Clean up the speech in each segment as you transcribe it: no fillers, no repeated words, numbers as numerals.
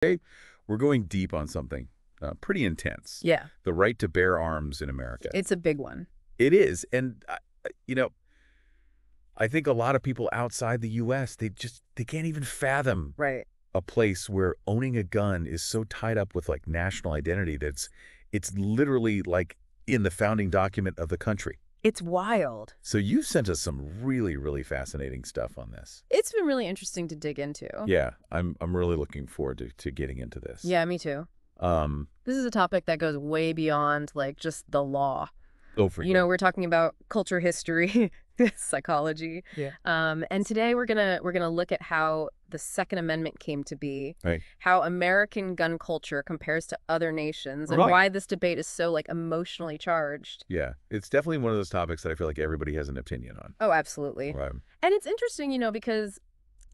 Today, we're going deep on something pretty intense. Yeah, The right to bear arms in America. it's a big one. It is. And, I think a lot of people outside the U.S., they can't even fathom Right. a place where owning a gun is so tied up with like national identity it's literally like in the founding document of the country. It's wild. So you sent us some really, really fascinating stuff on this. It's been really interesting to dig into. Yeah, I'm really looking forward to getting into this. Yeah, me too. Um, This is a topic that goes way beyond like just the law. Go for You know, we're talking about culture, history, psychology. Yeah. And today we're gonna look at how the Second Amendment came to be, Right. how American gun culture compares to other nations, and Right. why this debate is so like emotionally charged. Yeah, it's definitely one of those topics that I feel like everybody has an opinion on. Oh, absolutely. Right. And it's interesting, because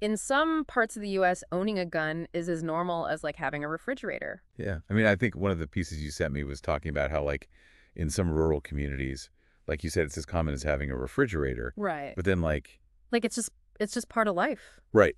in some parts of the U.S., owning a gun is as normal as like having a refrigerator. Yeah. I mean, I think one of the pieces you sent me was talking about how like in some rural communities, like you said, it's as common as having a refrigerator. Right. But then like, It's just part of life. right.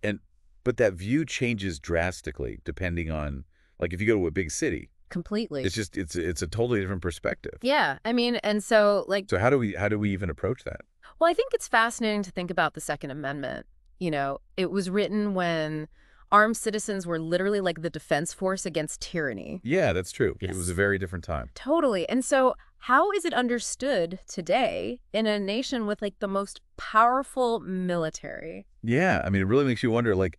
But that view changes drastically depending on, like if you go to a big city, Completely. it's a totally different perspective. Yeah. I mean, and so like, So how do we even approach that? well, I think it's fascinating to think about the Second Amendment. It was written when armed citizens were literally like the defense force against tyranny. Yeah, that's true. Yes. It was a very different time. Totally. And so how is it understood today in a nation with like the most powerful military? Yeah, I mean, it really makes you wonder, like,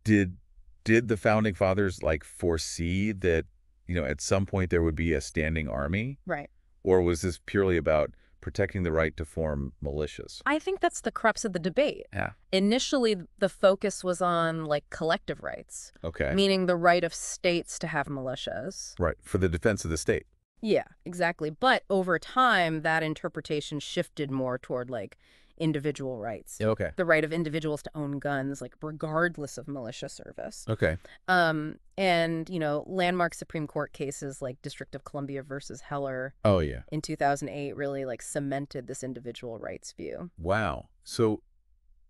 did the founding fathers like foresee that, at some point there would be a standing army, Right. or was this purely about protecting the right to form militias? I think that's the crux of the debate. Yeah. Initially, the focus was on like collective rights, Okay. meaning the right of states to have militias. Right, for the defense of the state. Yeah, exactly. But over time, that interpretation shifted more toward like individual rights. Okay. The right of individuals to own guns, like regardless of militia service. Okay. And, landmark Supreme Court cases like District of Columbia versus Heller Oh yeah. in 2008 really like cemented this individual rights view. Wow. So,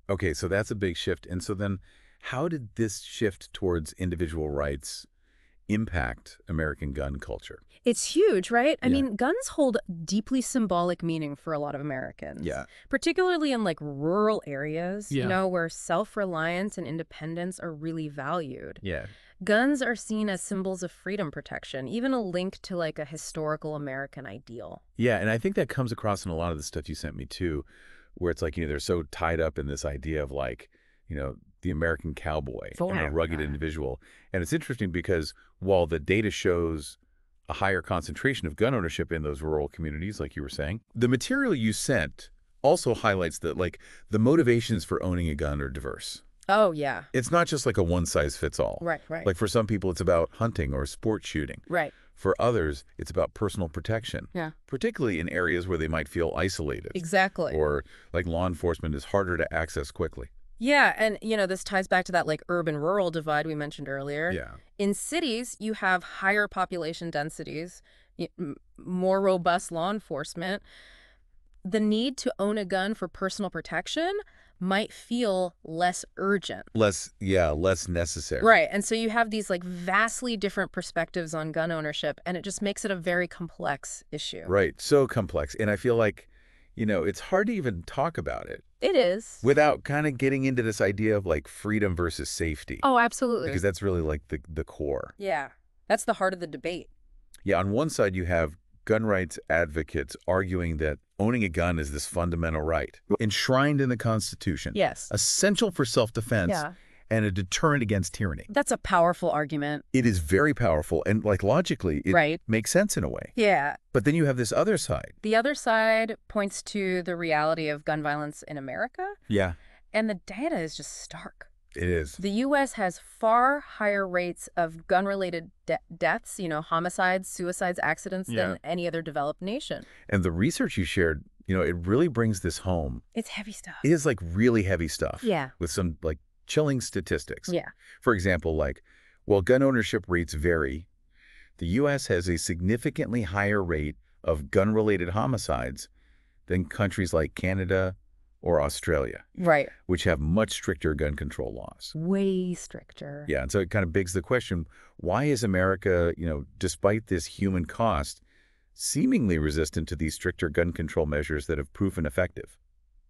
okay, so that's a big shift. And so then how did this shift towards individual rights impact American gun culture? It's huge, right? I Yeah. mean, guns hold deeply symbolic meaning for a lot of Americans. Yeah. Particularly in like rural areas, Yeah. where self-reliance and independence are really valued. Yeah. Guns are seen as symbols of freedom protection, even a link to like a historical American ideal. Yeah, and I think that comes across in a lot of the stuff you sent me too, where it's like, they're so tied up in this idea of like, the American cowboy and a rugged individual. And it's interesting because while the data shows a higher concentration of gun ownership in those rural communities, like you were saying, the material you sent also highlights that like the motivations for owning a gun are diverse. Oh, yeah. It's not just like a one-size-fits-all. Right. Like for some people, it's about hunting or sport shooting. Right. For others, it's about personal protection. Yeah. Particularly in areas where they might feel isolated. Exactly. Or like law enforcement is harder to access quickly. Yeah, and this ties back to that like urban-rural divide we mentioned earlier. Yeah. In cities, you have higher population densities, more robust law enforcement. The need to own a gun for personal protection might feel less urgent. Less necessary. Right, and so you have these like vastly different perspectives on gun ownership, and it just makes it a very complex issue. Right. So complex. And I feel like, it's hard to even talk about it It is. without kind of getting into this idea of like freedom versus safety. Oh, absolutely. Because that's really like the core. Yeah, that's the heart of the debate. Yeah, on one side you have gun rights advocates arguing that owning a gun is this fundamental right, enshrined in the Constitution, Yes. essential for self-defense, Yeah. and a deterrent against tyranny. That's a powerful argument. It is very powerful, and like logically, it Right. makes sense in a way. Yeah. But then you have this other side. The other side points to the reality of gun violence in America, Yeah, and the data is just stark. it is. The U.S. has far higher rates of gun-related deaths, homicides, suicides, accidents, than any other developed nation. And the research you shared, it really brings this home. It's heavy stuff. It is like really heavy stuff. Yeah. With some like chilling statistics. Yeah. For example, like, while gun ownership rates vary, the U.S. has a significantly higher rate of gun-related homicides than countries like Canada, or Australia, Right. which have much stricter gun control laws. Way stricter. Yeah, and so it kind of begs the question, why is America, despite this human cost, seemingly resistant to these stricter gun control measures that have proven effective?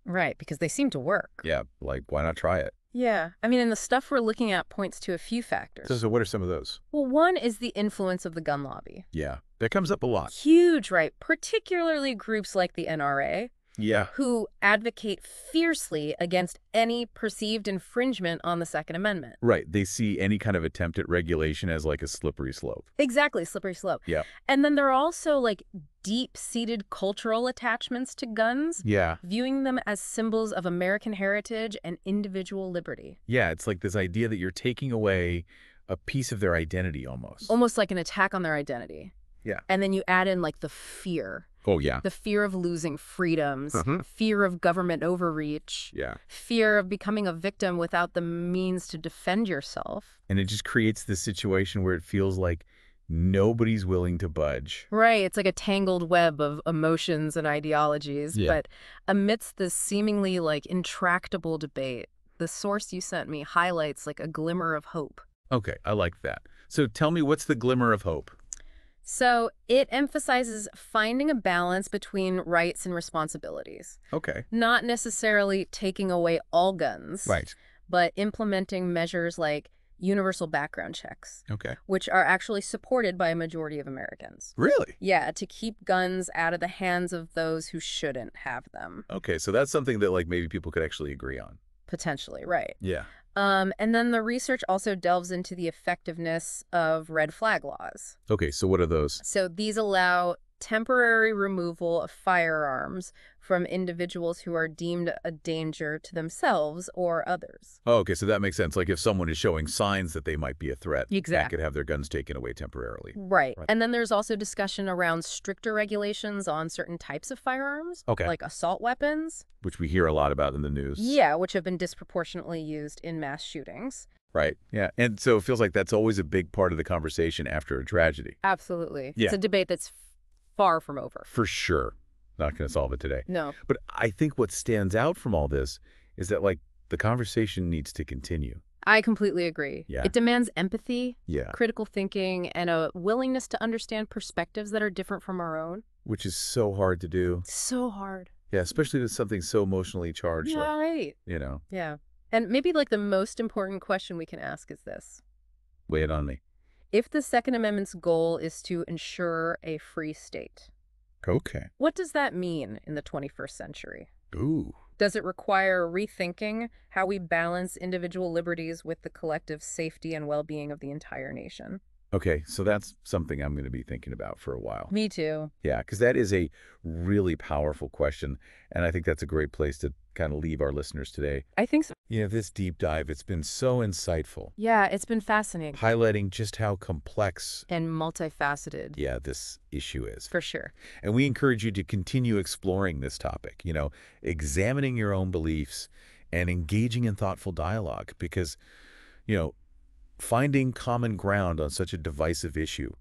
Right, because they seem to work. Yeah, like, why not try it? Yeah. I mean, and the stuff we're looking at points to a few So, factors. so what are some of those? Well, one is the influence of the gun lobby. Yeah, that comes up a lot. Huge, right? Particularly groups like the NRA, Yeah. who advocate fiercely against any perceived infringement on the Second Amendment. Right. They see any kind of attempt at regulation as like a slippery slope. Exactly, slippery slope. Yeah. And then there are also like deep-seated cultural attachments to guns, Yeah. viewing them as symbols of American heritage and individual liberty. Yeah, it's like this idea that you're taking away a piece of their identity almost. Almost like an attack on their identity. Yeah. And then you add in like the fear. Oh, yeah. The fear of losing freedoms, Uh-huh. fear of government overreach, Yeah. fear of becoming a victim without the means to defend yourself. And it just creates this situation where it feels like nobody's willing to budge. Right, it's like a tangled web of emotions and ideologies. Yeah. But amidst this seemingly like intractable debate, the source you sent me highlights like a glimmer of hope. Okay, I like that. So tell me, what's the glimmer of hope? So it emphasizes finding a balance between rights and responsibilities. Okay. Not necessarily taking away all guns, Right. but implementing measures like universal background checks, Okay. which are actually supported by a majority of Americans. Really? Yeah, to keep guns out of the hands of those who shouldn't have them. Okay, so that's something that like maybe people could actually agree on. Potentially, right. Yeah. And then the research also delves into the effectiveness of red flag laws. Okay, so what are those? So these allow temporary removal of firearms from individuals who are deemed a danger to themselves or others. Oh, okay, so that makes sense. Like if someone is showing signs that they might be a threat, that Exactly. could have their guns taken away temporarily. Right. Right. And then there's also discussion around stricter regulations on certain types of firearms, Okay. like assault weapons. Which we hear a lot about in the news. Yeah, which have been disproportionately used in mass shootings. Right. Yeah. And so it feels like that's always a big part of the conversation after a tragedy. Absolutely. Yeah. It's a debate that's far from over. For sure. Not going to solve it today. No. But I think what stands out from all this is that, like, the conversation needs to continue. I completely agree. Yeah. It demands empathy, Yeah. critical thinking, and a willingness to understand perspectives that are different from our own. Which is so hard to do. So hard. Yeah, especially with something so emotionally charged. Yeah, Like, right. Yeah. And maybe like the most important question we can ask is this. weigh it on me. If the Second Amendment's goal is to ensure a free state, Okay. what does that mean in the 21st century? Ooh. Does it require rethinking how we balance individual liberties with the collective safety and well-being of the entire nation? Okay, so that's something I'm going to be thinking about for a while. Me too. Yeah, because that is a really powerful question, and I think that's a great place to kind of leave our listeners today. I think so. This deep dive, it's been so insightful, Yeah, it's been fascinating. highlighting just how complex, And multifaceted. yeah, this issue is. For sure. And we encourage you to continue exploring this topic, examining your own beliefs and engaging in thoughtful dialogue because, finding common ground on such a divisive issue,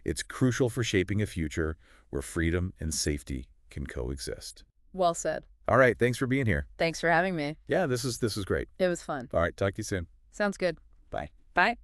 it's crucial for shaping a future where freedom and safety can coexist. Well said. All right, thanks for being here. Thanks for having me. Yeah, this was great. It was fun. All right, talk to you soon. Sounds good. Bye. Bye.